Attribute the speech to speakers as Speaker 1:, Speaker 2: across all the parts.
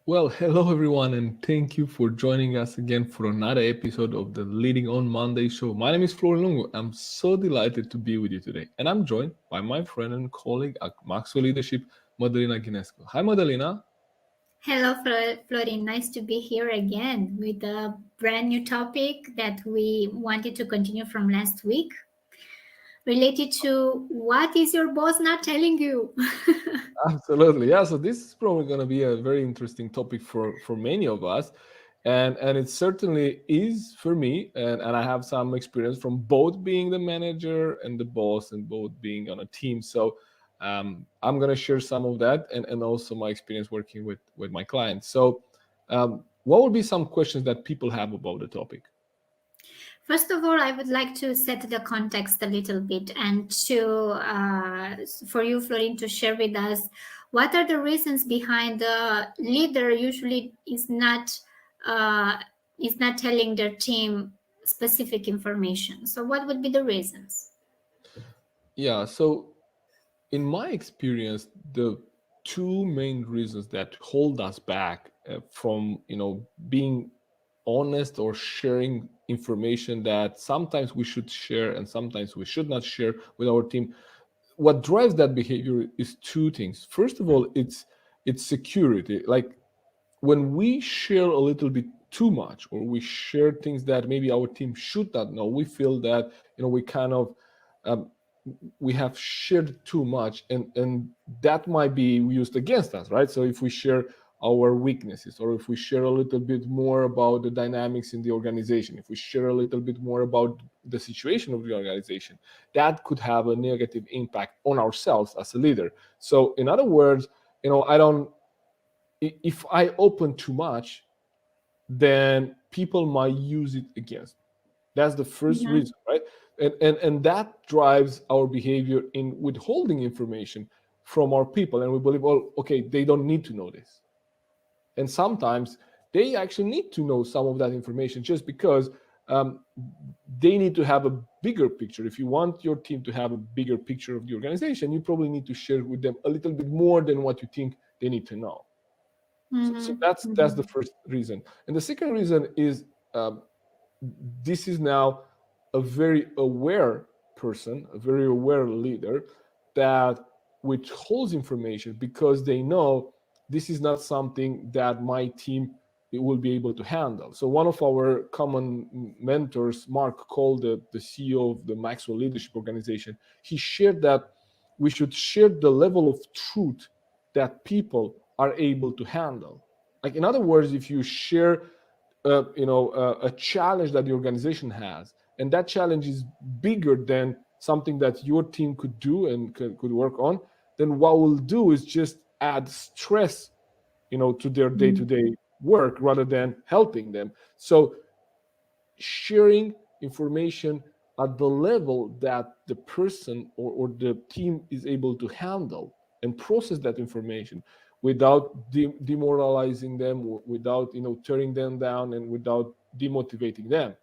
Speaker 1: Well, hello everyone, and thank you for joining us again for another episode of the Leading on Monday show. My name is Florian Lungu. I'm so delighted to be with you today, and I'm joined by my friend and colleague at Maxwell Leadership, Madalena Ginesco. Hi, Madalena.
Speaker 2: Hello, Florin. Nice to be here again with a brand new topic that we wanted to continue from last week related to what is your boss not telling you?
Speaker 1: Absolutely, yeah. So this is probably going to be a very interesting topic for many of us, and it certainly is for me. And I have some experience from both being the manager and the boss, and both being on a team. So I'm going to share some of that, and also my experience working with my clients. So, what would be some questions that people have about the topic?
Speaker 2: First of all, I would like to set the context a little bit and for you, Florin, to share with us what are the reasons behind the leader usually uh, is not telling their team specific information. So, what would be the reasons?
Speaker 1: Yeah. So in my experience, the two main reasons that hold us back from being honest or sharing information that sometimes we should share and sometimes we should not share with our team, what drives that behavior is two things. First of all, it's security. Like when we share a little bit too much, or we share things that maybe our team should not know, we feel that we kind of um, we have shared too much, and that might be used against us, right? So if we share our weaknesses, or if we share a little bit more about the dynamics in the organization, if we share a little bit more about the situation of the organization, that could have a negative impact on ourselves as a leader. So in other words, I don't if I open too much, then people might use it against me. That's the first
Speaker 2: Mhm.
Speaker 1: reason, right? And that drives our behavior in withholding information from our people. And we believe, well, okay, they don't need to know this. And sometimes they actually need to know some of that information, just because um, they need to have a bigger picture. If you want your team to have a bigger picture of the organization, you probably need to share with them a little bit more than what you think they need to know. So
Speaker 2: Mhm.
Speaker 1: that's the
Speaker 2: Mhm.
Speaker 1: first reason. And the second reason is, um, this is now a very aware person, a very aware leader, that withholds information because they know this is not something that my team will be able to handle. So one of our common mentors, Mark Cole, the CEO of the Maxwell Leadership Organization, he shared that we should share the level of truth that people are able to handle. Like, in other words, if you share a challenge that the organization has, and that challenge is bigger than something that your team could do and could work on, then what we'll do is just add stress, to their day-to-day work rather than helping them. So sharing information at the level that the person or the team is able to handle and process that information without demoralizing them, without tearing them down, and without demotivating them.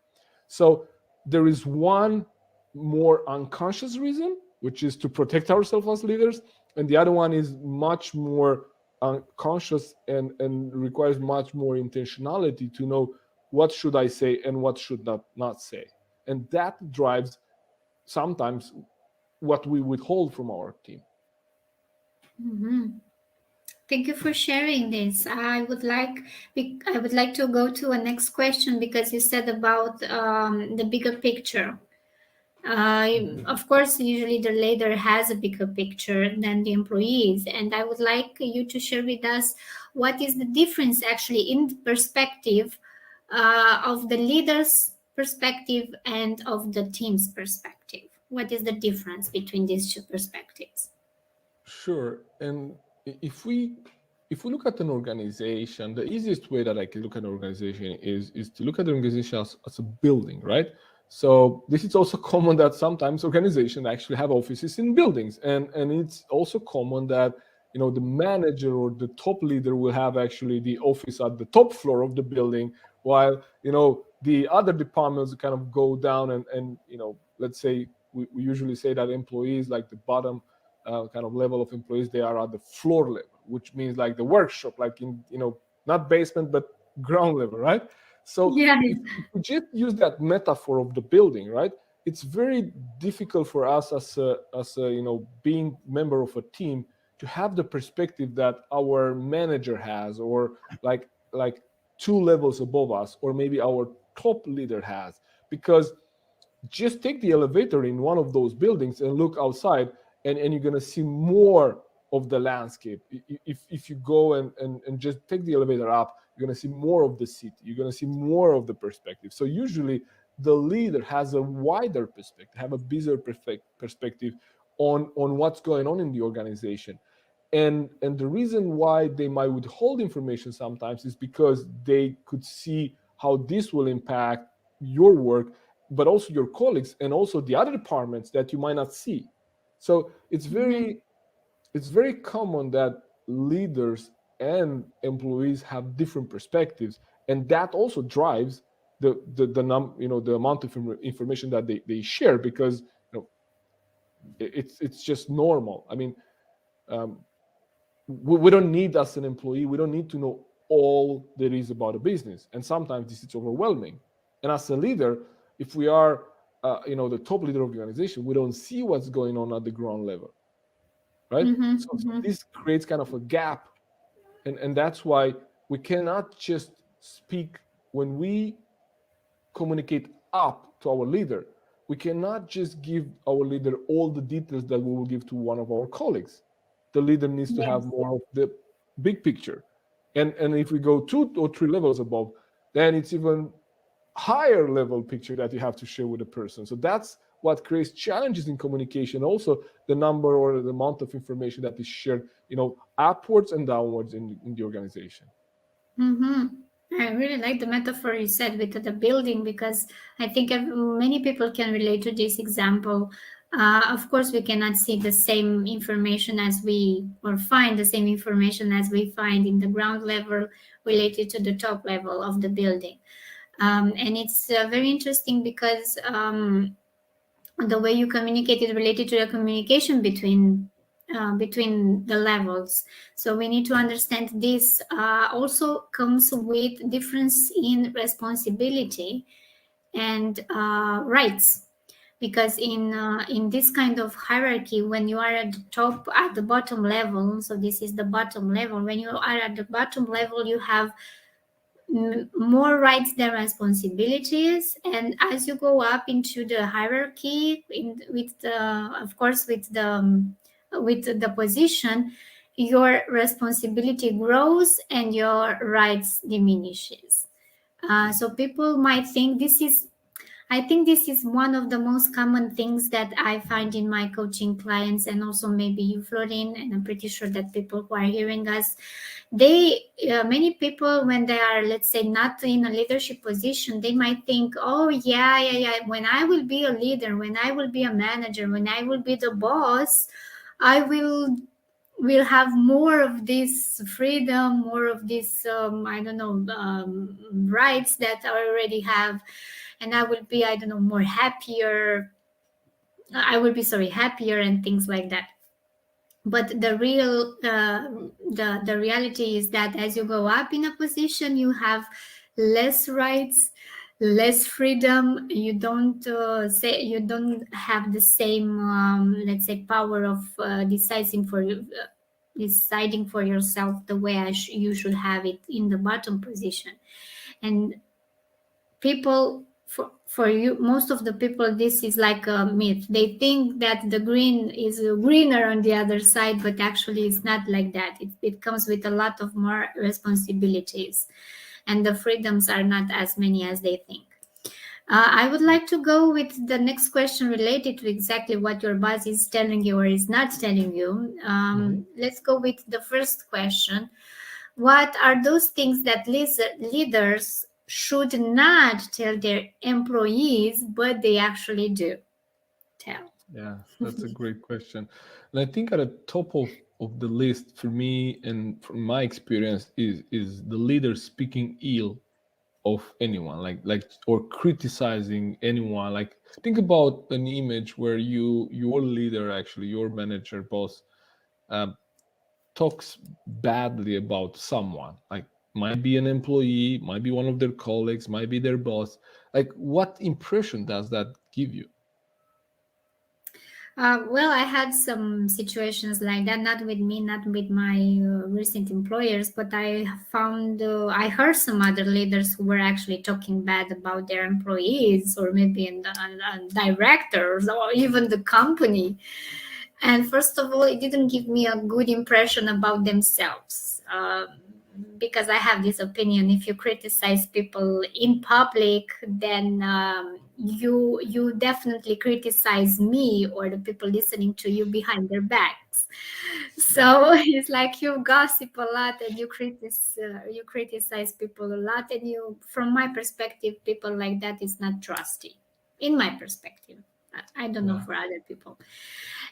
Speaker 1: So there is one more unconscious reason, which is to protect ourselves as leaders, and the other one is much more unconscious, and requires much more intentionality to know what should I say and what should not say. And that drives sometimes what we withhold from our team.
Speaker 2: Mhm. Thank you for sharing this. I would like to go to a next question because you said about the bigger picture. Of course, usually the leader has a bigger picture than the employees, and I would like you to share with us what is the difference actually in the perspective of the leader's perspective and of the team's perspective. What is the difference between these two perspectives?
Speaker 1: Sure. And if we look at an organization, the easiest way that I can look at an organization is to look at the organization as a building, right? So this is also common that sometimes organizations actually have offices in buildings, and it's also common that the manager or the top leader will have actually the office at the top floor of the building, while the other departments kind of go down, and let's say we usually say that employees, like the bottom kind of level of employees, they are at the floor level, which means like the workshop, like in not basement, but ground level, right? So
Speaker 2: Yeah.
Speaker 1: if we just use that metaphor of the building, right, it's very difficult for us as a being member of a team to have the perspective that our manager has, or like two levels above us, or maybe our top leader has. Because just take the elevator in one of those buildings and look outside, and you're going to see more of the landscape. If you go and just take the elevator up, you're going to see more of the city, you're going to see more of the perspective. So usually the leader has a wider perspective, have a bigger perspective on what's going on in the organization. And the reason why they might withhold information sometimes is because they could see how this will impact your work, but also your colleagues and also the other departments that you might not see. So
Speaker 2: Mhm.
Speaker 1: it's very common that leaders and employees have different perspectives, and that also drives the amount of information that they share, because it's just normal. I mean, um, we don't need, as an employee, we don't need to know all there is about a business, and sometimes this is overwhelming. And as a leader, if we are the top leader of the organization, we don't see what's going on at the ground level, right?
Speaker 2: Mhm.
Speaker 1: So
Speaker 2: Mhm.
Speaker 1: this creates kind of a gap, and that's why we cannot just speak when we communicate up to our leader. We cannot just give our leader all the details that we will give to one of our colleagues. The leader needs to have
Speaker 2: Yes.
Speaker 1: more of the big picture. And if we go 2 or 3 levels above, then it's even higher level picture that you have to share with the person. So that's what creates challenges in communication. Also, the number or the amount of information that is shared, upwards and downwards in the organization.
Speaker 2: Mm-hmm. I really like the metaphor you said with the building, because I think many people can relate to this example. Of course, we cannot see the same information as we, or find the same information as we find in the ground level related to the top level of the building. And it's very interesting because the way you communicate is related to the communication between the levels. So we need to understand this also comes with difference in responsibility and rights, because in this kind of hierarchy, when you are at the top, at the bottom level, so this is the bottom level, when you are at the bottom level, you have more rights than responsibilities. And as you go up into the hierarchy, with the, of course, with the position, your responsibility grows and your rights diminishes. So people might think this is, I think this is one of the most common things that I find in my coaching clients, and also maybe you, Florin, and I'm pretty sure that people who are hearing us, they many people, when they are, let's say, not in a leadership position, they might think, oh yeah, yeah, yeah, when I will be a leader, when I will be a manager, when I will be the boss, I will have more of this freedom, more of this I don't know, rights that I already have, and I will be, I don't know, more happier. I will be, sorry, happier and things like that. But the reality is that as you go up in a position, you have less rights, less freedom. You don't say, you don't have the same let's say, power of deciding for yourself the way you should have it in the bottom position. And people, for you, most of the people, this is like a myth. They think that the green is greener on the other side, but actually it's not like that. It comes with a lot of more responsibilities, and the freedoms are not as many as they think. I would like to go with the next question related to exactly what your boss is telling you or is not telling you.
Speaker 1: Mhm.
Speaker 2: Let's go with the first question. What are those things that leaders should not tell their employees, but they actually do tell?
Speaker 1: Yeah, that's a great question. And I think at the top of the list for me and from my experience is the leader speaking ill of anyone, like or criticizing anyone. Like, think about an image where your leader, actually your manager, boss, um, talks badly about someone. Like, might be an employee, might be one of their colleagues, might be their boss. Like, what impression does that give you?
Speaker 2: Well, I had some situations like that, not with me, not with my recent employers, but I heard some other leaders who were actually talking bad about their employees, or maybe directors, or even the company. And first of all, it didn't give me a good impression about themselves. Because I have this opinion: if you criticize people in public, then you definitely criticize me or the people listening to you behind their backs. So it's like you gossip a lot and you criticize people a lot, and from my perspective, people like that is not trusty. In my perspective, I don't know
Speaker 1: Yeah,
Speaker 2: for other people.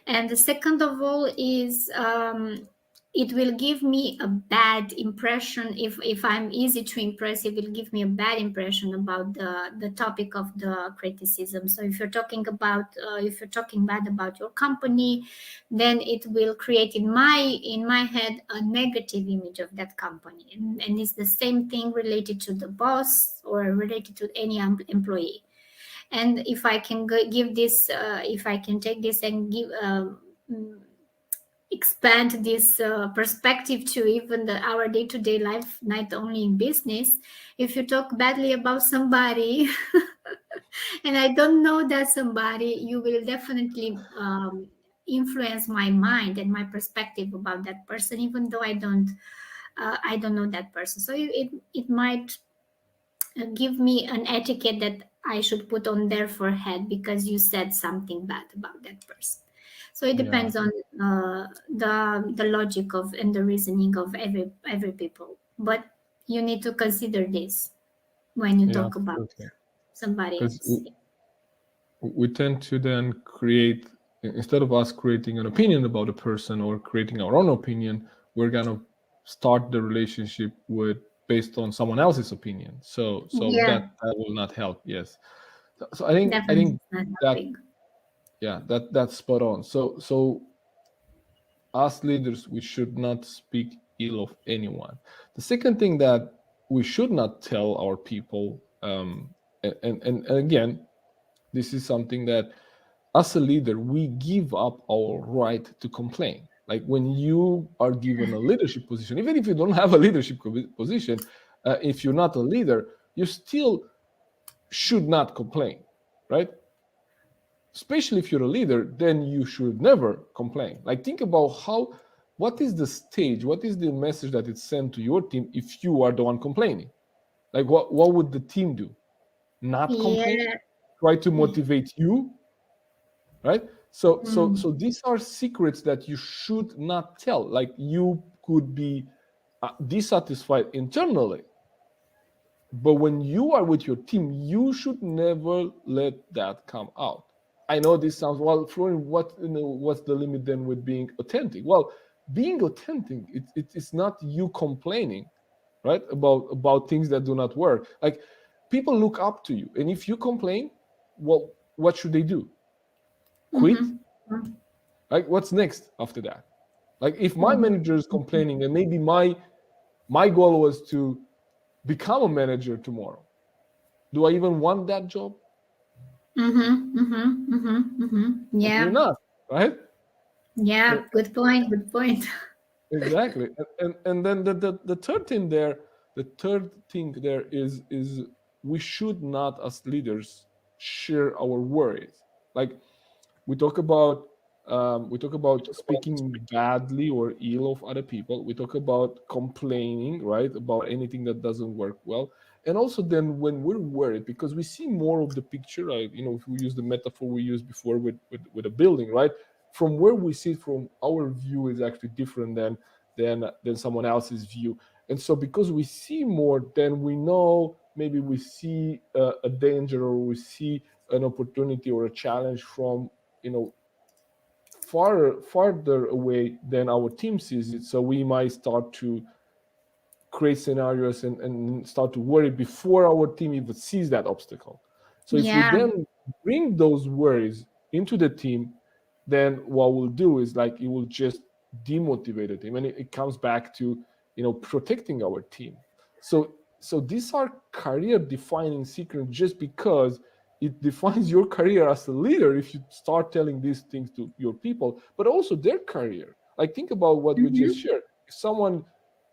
Speaker 2: And the second of all is, it will give me a bad impression. If I'm easy to impress, it will give me a bad impression about the topic of the criticism. So if you're talking bad about your company, then it will create in my head a negative image of that company, and it's the same thing related to the boss or related to any employee. And if I can give this, if I can take this and give mm, expand this perspective to even our day-to-day life, not only in business. If you talk badly about somebody and I don't know that somebody, you will definitely influence my mind and my perspective about that person, even though I don't know that person. So it might give me an etiquette that I should put on their forehead because you said something bad about that person. So it
Speaker 1: yeah,
Speaker 2: depends on the logic of and the reasoning of every people. But you need to consider this when you
Speaker 1: yeah,
Speaker 2: talk about
Speaker 1: absolutely.
Speaker 2: somebody
Speaker 1: Because
Speaker 2: else.
Speaker 1: we tend to then create, instead of us creating an opinion about a person or creating our own opinion, we're gonna start the relationship with based on someone else's opinion. So
Speaker 2: Yeah,
Speaker 1: that will not help. Yes. So I think
Speaker 2: definitely it's not
Speaker 1: that,
Speaker 2: helping.
Speaker 1: yeah, that's spot on. So as leaders, we should not speak ill of anyone. The second thing that we should not tell our people, and again, this is something that as a leader, we give up our right to complain. Like when you are given a leadership position, even if you don't have a leadership position, if you're not a leader, you still should not complain, right? Especially if you're a leader, then you should never complain. Like think about what is the stage, what is the message that it's sent to your team if you are the one complaining? Like what would the team do? Not complain?
Speaker 2: Yeah.
Speaker 1: Try to motivate you, right? So
Speaker 2: Mm.
Speaker 1: these are secrets that you should not tell. Like you could be dissatisfied internally, but when you are with your team, you should never let that come out. I know this sounds, well, Florian, what's the limit then with being authentic? Well, being authentic, it's not you complaining, right, about things that do not work. Like people look up to you, and if you complain, well, what should they do? Quit?
Speaker 2: Mm-hmm.
Speaker 1: Like what's next after that? Like if my
Speaker 2: Mm-hmm.
Speaker 1: manager is complaining, and maybe my goal was to become a manager tomorrow, do I even want that job?
Speaker 2: Mm-hmm. Mm-hmm. Mm-hmm. Mm-hmm.
Speaker 1: Probably
Speaker 2: Yeah.
Speaker 1: not, right?
Speaker 2: Yeah. Good point. Good point.
Speaker 1: Exactly. And then the third thing there, is we should not as leaders share our worries. Like we talk about speaking badly or ill of other people. We talk about complaining, right, about anything that doesn't work well. And also then when we're worried, because we see more of the picture, if we use the metaphor we used before with a building, right, from where we see it, from our view is actually different than someone else's view. And so because we see more, then we know, maybe we see a danger, or we see an opportunity or a challenge from, farther away than our team sees it. So we might start to create scenarios and start to worry before our team even sees that obstacle. So if we
Speaker 2: Yeah.
Speaker 1: then bring those worries into the team, then what we'll do is, like, it will just demotivate the team, and it comes back to protecting our team. So these are career defining secrets just because it defines your career as a leader if you start telling these things to your people, but also their career. Like, think about what we just
Speaker 2: Mm-hmm.
Speaker 1: shared. If someone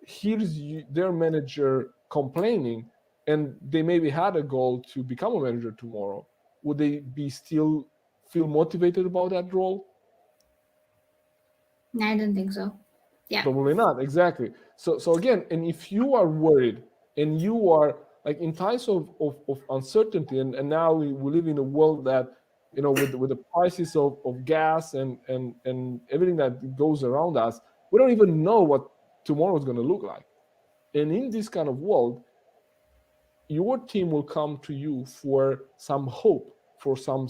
Speaker 1: hears their manager complaining and they maybe had a goal to become a manager tomorrow, would they be still feel motivated about that role?
Speaker 2: I don't think so. Yeah.
Speaker 1: Probably not. Exactly. So again, and if you are worried and you are like in times of uncertainty, and now we live in a world that, with the prices of gas and everything that goes around us, we don't even know what tomorrow is going to look like. And in this kind of world, your team will come to you for some hope, for some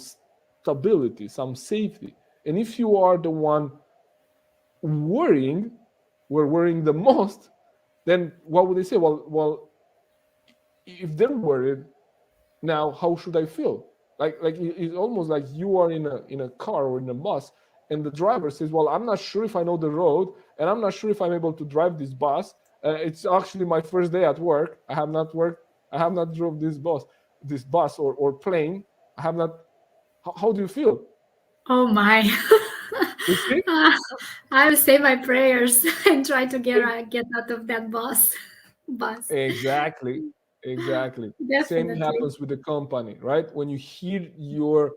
Speaker 1: stability, some safety. And if you are the one worrying, we're worrying the most, then what would they say? Well, if they're worried, now how should I feel? Like it's almost like you are in a car or in a bus, and the driver says, well, I'm not sure if I know the road, and I'm not sure if I'm able to drive this bus. It's actually my first day at work. I have not drove this bus or plane. I have not. How do you feel?
Speaker 2: Oh my.
Speaker 1: You see?
Speaker 2: Uh, I will say my prayers and try to get out of that bus.
Speaker 1: Exactly. Exactly. Same
Speaker 2: Definitely.
Speaker 1: happens with the company, right? When you hear your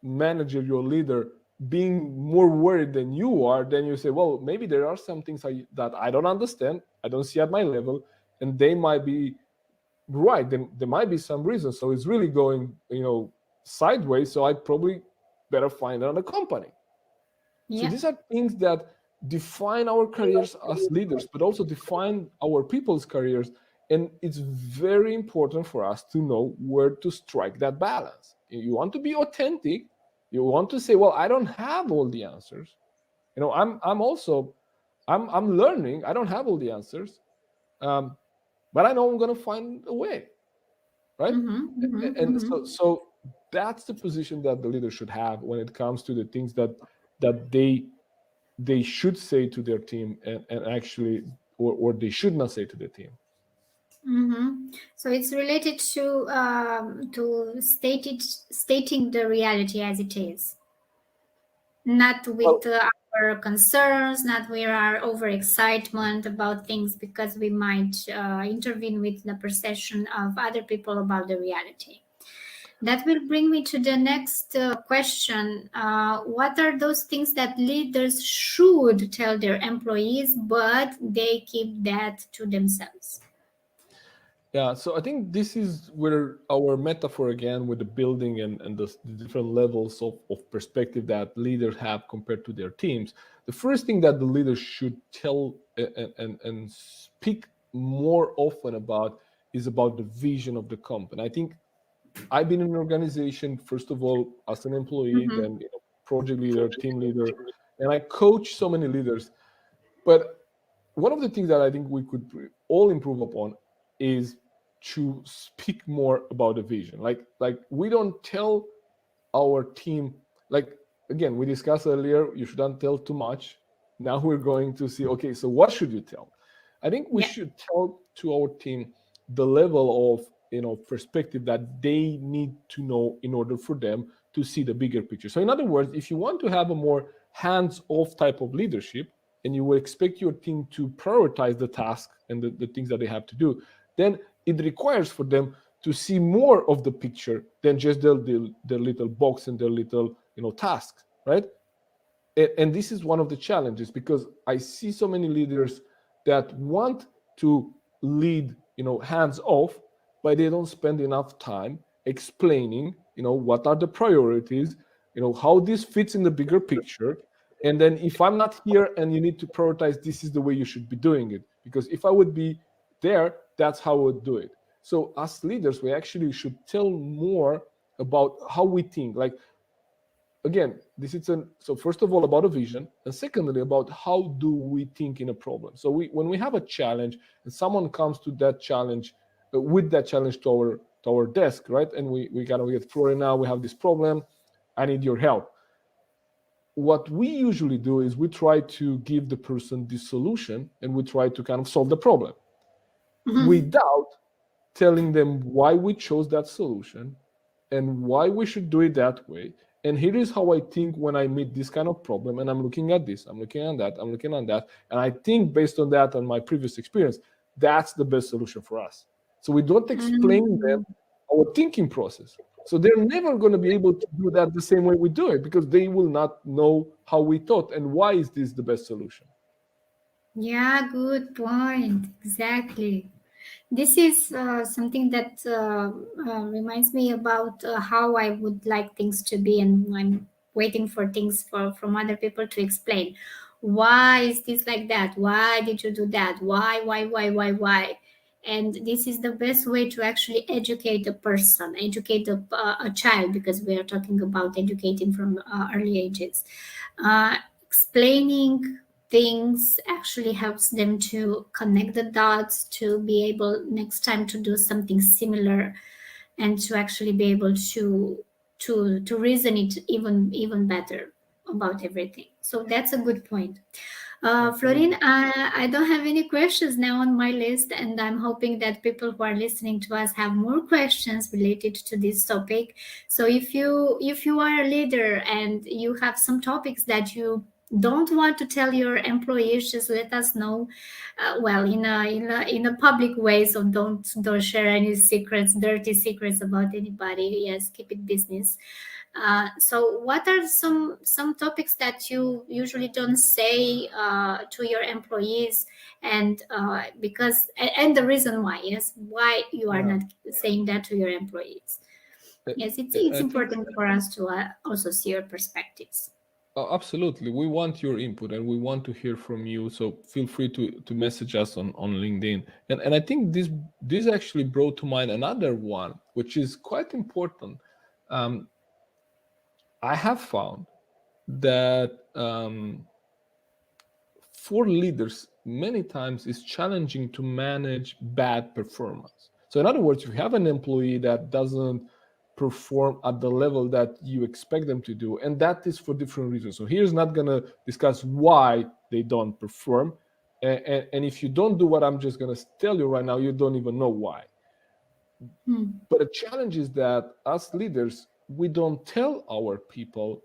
Speaker 1: manager, your leader being more worried than you are, then you say, well, maybe there are some things that I don't understand, I don't see at my level, and they might be right. Then there might be some reason. So it's really going, sideways. So I probably better find another company. So
Speaker 2: Yeah.
Speaker 1: these are things that define our careers as leaders, but also define our people's careers. And it's very important for us to know where to strike that balance. You want to be authentic. You want to say, well, I don't have all the answers. I'm learning. I don't have all the answers, um, but I know I'm going to find a way, right?
Speaker 2: Mm-hmm, mm-hmm,
Speaker 1: And
Speaker 2: mm-hmm.
Speaker 1: so that's the position that the leader should have when it comes to the things that they should say to their team, and actually, or they should not say to the team.
Speaker 2: Mm-hmm. So it's related to stating the reality as it is, not
Speaker 1: Well,
Speaker 2: with our concerns, not with our overexcitement about things, because we might intervene with the perception of other people about the reality. That will bring me to the next question. What are those things that leaders should tell their employees, but they keep that to themselves?
Speaker 1: yeah, so I think this is where our metaphor again with the building and the different levels of perspective that leaders have compared to their teams. The first thing that the leaders should tell and speak more often about is about the vision of the company. I think I've been in an organization, first of all, as an employee,
Speaker 2: Mm-hmm.
Speaker 1: then project leader, team leader, and I coach so many leaders. But one of the things that I think we could all improve upon is to speak more about the vision. Like we don't tell our team, like, again, we discussed earlier, you shouldn't tell too much. Now we're going to see, okay, so what should you tell? I think we
Speaker 2: Yeah.
Speaker 1: should tell to our team the level of perspective that they need to know in order for them to see the bigger picture. So in other words, if you want to have a more hands-off type of leadership, and you will expect your team to prioritize the task and the things that they have to do, then it requires for them to see more of the picture than just their little box and their little tasks, right? And this is one of the challenges, because I see so many leaders that want to lead hands off, but they don't spend enough time explaining what are the priorities, how this fits in the bigger picture. And then if I'm not here and you need to prioritize, this is the way you should be doing it, because if I would be there, that's how I would do it. So as leaders, we actually should tell more about how we think. Like, again, this is so first of all about a vision, and secondly about how do we think in a problem. So when we have a challenge and someone comes to that challenge, with that challenge to our desk, right? And we gotta get, Florian, now we have this problem, I need your help. What we usually do is we try to give the person the solution, and we try to kind of solve the problem.
Speaker 2: Mhm.
Speaker 1: without telling them why we chose that solution and why we should do it that way. And here is how I think when I meet this kind of problem, and I'm looking at this, I'm looking at that, I'm looking at that, and I think based on that and my previous experience, that's the best solution for us. So we don't explain them
Speaker 2: Mm.
Speaker 1: our thinking process. So they're never going to be able to do that the same way we do it because they will not know how we thought and why is this the best solution.
Speaker 2: Yeah, good point. Exactly. This is something that reminds me about how I would like things to be, and I'm waiting for things from other people to explain. Why is this like that? Why did you do that? Why? And this is the best way to actually educate a person, educate a child, because we are talking about educating from early ages. Explaining things actually helps them to connect the dots, to be able next time to do something similar, and to actually be able to reason it even better about everything. So that's a good point. Florin,
Speaker 1: Absolutely.
Speaker 2: I don't have any questions now on my list, and I'm hoping that people who are listening to us have more questions related to this topic. So if you are a leader and you have some topics that you don't want to tell your employees, just let us know. Well, in a public way, so don't share any secrets, dirty secrets about anybody. Yes, keep it business. So, what are some topics that you usually don't say to your employees, and and the reason why? Yes, why you are
Speaker 1: Yeah.
Speaker 2: not saying that to your employees?
Speaker 1: I
Speaker 2: Yes, it's
Speaker 1: I think
Speaker 2: important for us to also see your perspectives.
Speaker 1: absolutely. We want your input and we want to hear from you. So feel free to message us on LinkedIn. And I think this actually brought to mind another one, which is quite important. Um, I have found that for leaders, many times it's challenging to manage bad performance. So, in other words, if you have an employee that doesn't perform at the level that you expect them to do, and that is for different reasons. So, here's not going to discuss why they don't perform. And if you don't do what I'm just going to tell you right now, you don't even know why.
Speaker 2: Hmm.
Speaker 1: But the challenge is that as leaders, we don't tell our people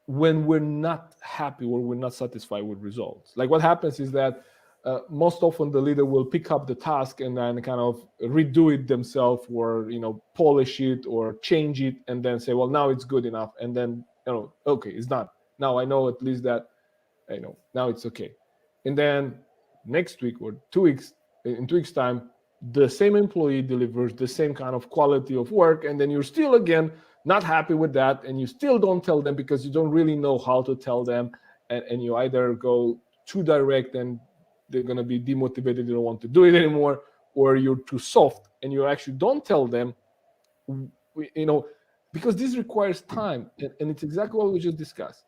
Speaker 1: when we're not happy or we're not satisfied with results. Like what happens is that most often the leader will pick up the task and then kind of redo it themselves or polish it or change it and then say, well, now it's good enough, and then okay, it's done. Now I know at least that now it's okay. And then next week or 2 weeks, in 2 weeks time, the same employee delivers the same kind of quality of work, and then you're still again not happy with that, and you still don't tell them because you don't really know how to tell them, and you either go too direct and they're going to be demotivated, they don't want to do it anymore, or you're too soft and you actually don't tell them, you know because this requires time, and it's exactly what we just discussed.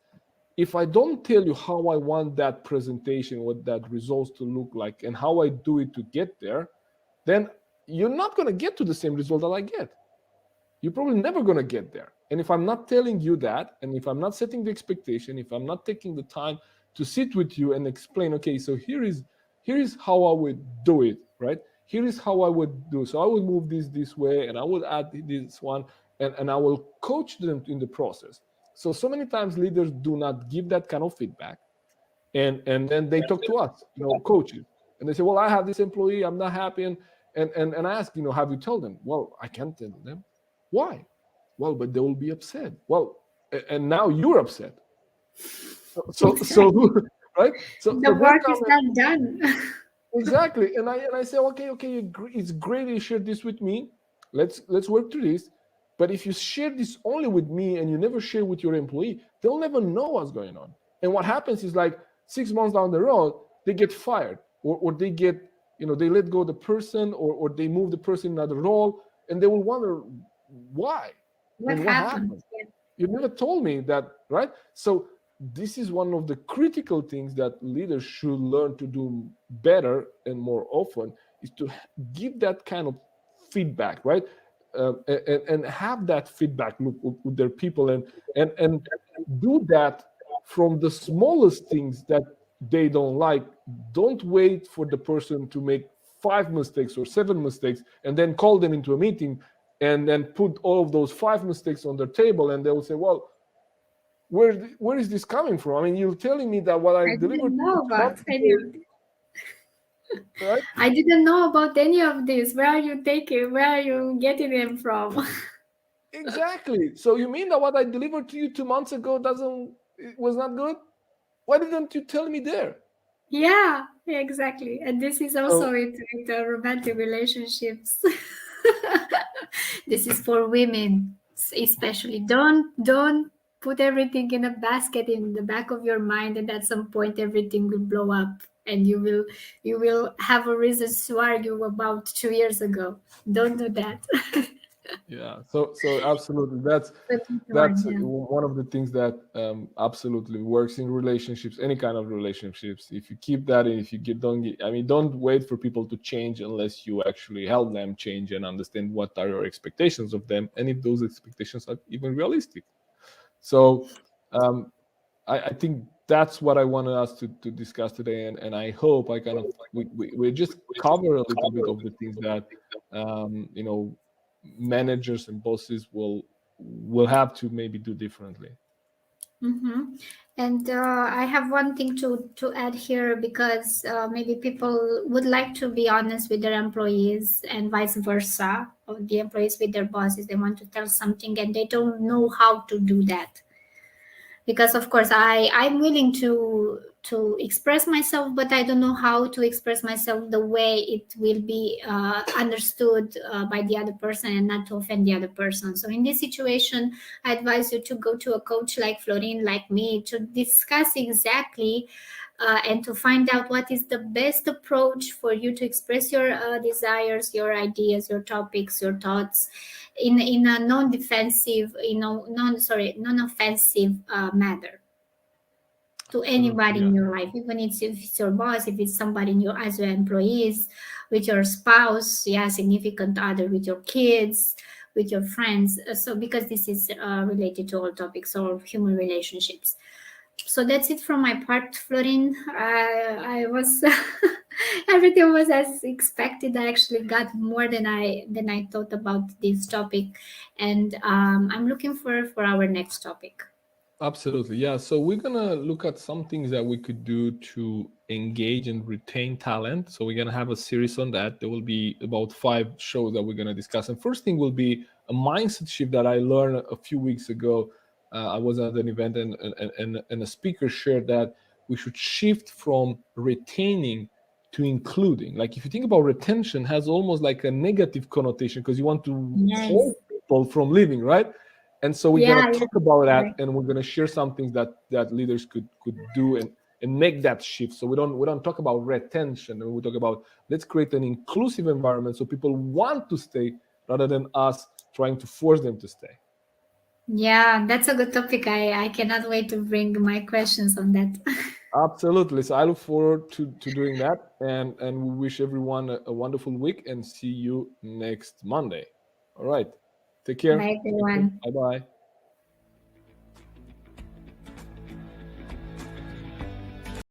Speaker 1: If I don't tell you how I want that presentation, what that results to look like, and how I do it to get there, then you're not going to get to the same result that I get. You're probably never going to get there. And if I'm not telling you that, and if I'm not setting the expectation, if I'm not taking the time to sit with you and explain, okay, so here is how I would do it, right? Here is how I would do. So I would move this way, and I would add this one, and I will coach them in the process. So many times leaders do not give that kind of feedback, and then they talk to us, coaches, and they say, well, I have this employee, I'm not happy, and I ask, have you told them? Well, I can't tell them. Why? Well, but they will be upset. Well, and now you're upset. So
Speaker 2: Exactly.
Speaker 1: right? So
Speaker 2: The
Speaker 1: they
Speaker 2: work
Speaker 1: come
Speaker 2: is not done.
Speaker 1: exactly, and I say, okay, it's great you shared this with me. Let's work through this. But if you share this only with me and you never share with your employee, they'll never know what's going on. And what happens is, like, 6 months down the road, they get fired, or they get, they let go the person, or they move the person in another role, and they will wonder why
Speaker 2: What
Speaker 1: and what
Speaker 2: happened?
Speaker 1: happened. You never told me that, right? So this is one of the critical things that leaders should learn to do better and more often, is to give that kind of feedback, right? And have that feedback loop with their people, and do that from the smallest things that they don't like. Don't wait for the person to make 5 mistakes or 7 mistakes, and then call them into a meeting and then put all of those 5 mistakes on their table, and they will say, well, where is this coming from? I mean, you're telling me that what I
Speaker 2: I
Speaker 1: delivered
Speaker 2: didn't
Speaker 1: to you
Speaker 2: know
Speaker 1: 2 months
Speaker 2: about any
Speaker 1: ago,
Speaker 2: of this.
Speaker 1: right?
Speaker 2: I didn't know about any of this. Where are you taking? Where are you getting them from?
Speaker 1: Exactly. So you mean that what I delivered to you 2 months ago it was not good? Why didn't you tell me there?
Speaker 2: Yeah, exactly. And this is also
Speaker 1: So
Speaker 2: with romantic relationships. This is for women, especially. Don't put everything in a basket in the back of your mind, and at some point everything will blow up, and you will have a reason to argue about 2 years ago. Don't do that.
Speaker 1: yeah, so absolutely, that's
Speaker 2: But keep
Speaker 1: that's
Speaker 2: going, yeah.
Speaker 1: one of the things that absolutely works in relationships, any kind of relationships. If you keep that, and if you don't get, I mean, don't wait for people to change unless you actually help them change and understand what are your expectations of them, and if those expectations are even realistic. So um, I think that's what I wanted us to discuss today, and I hope I kind of we just cover a little bit of the things that you know, managers and bosses will have to maybe do differently.
Speaker 2: Mm-hmm. And I have one thing to add here, because maybe people would like to be honest with their employees and vice versa, or the employees with their bosses. They want to tell something and they don't know how to do that, because of course I'm willing to express myself, but I don't know how to express myself the way it will be understood by the other person and not to offend the other person. So in this situation, I advise you to go to a coach like Florin, like me, to discuss exactly and to find out what is the best approach for you to express your desires, your ideas, your topics, your thoughts in a non-defensive, non-offensive manner to
Speaker 1: Absolutely,
Speaker 2: anybody in
Speaker 1: yeah.
Speaker 2: your life, even if it's your boss, if it's somebody in your as your employees, with your spouse, yeah, significant other, with your kids, with your friends. So because this is related to all topics or human relationships. So that's it from my part, Florin. I was everything was as expected. I actually got more than I thought about this topic, and I'm looking for our next topic.
Speaker 1: Absolutely. Yeah. So we're going to look at some things that we could do to engage and retain talent. So we're going to have a series on that. There will be about 5 shows that we're going to discuss. And first thing will be a mindset shift that I learned a few weeks ago. I was at an event, and a speaker shared that we should shift from retaining to including. Like, if you think about retention, has almost like a negative connotation because you want to
Speaker 2: Yes.
Speaker 1: hold people from leaving, right? And so we're
Speaker 2: Yeah.
Speaker 1: gonna
Speaker 2: Yeah.
Speaker 1: talk about that,
Speaker 2: Correct.
Speaker 1: and we're gonna share some things that leaders could do and make that shift. So we don't talk about retention, and we talk about, let's create an inclusive environment so people want to stay rather than us trying to force them to stay.
Speaker 2: Yeah, that's a good topic. I cannot wait to bring my questions on that.
Speaker 1: Absolutely. So I look forward to doing that, and we wish everyone a wonderful week, and see you next Monday. All right. Take care.
Speaker 2: Bye,
Speaker 1: Thank you.
Speaker 2: everyone.
Speaker 1: Bye bye.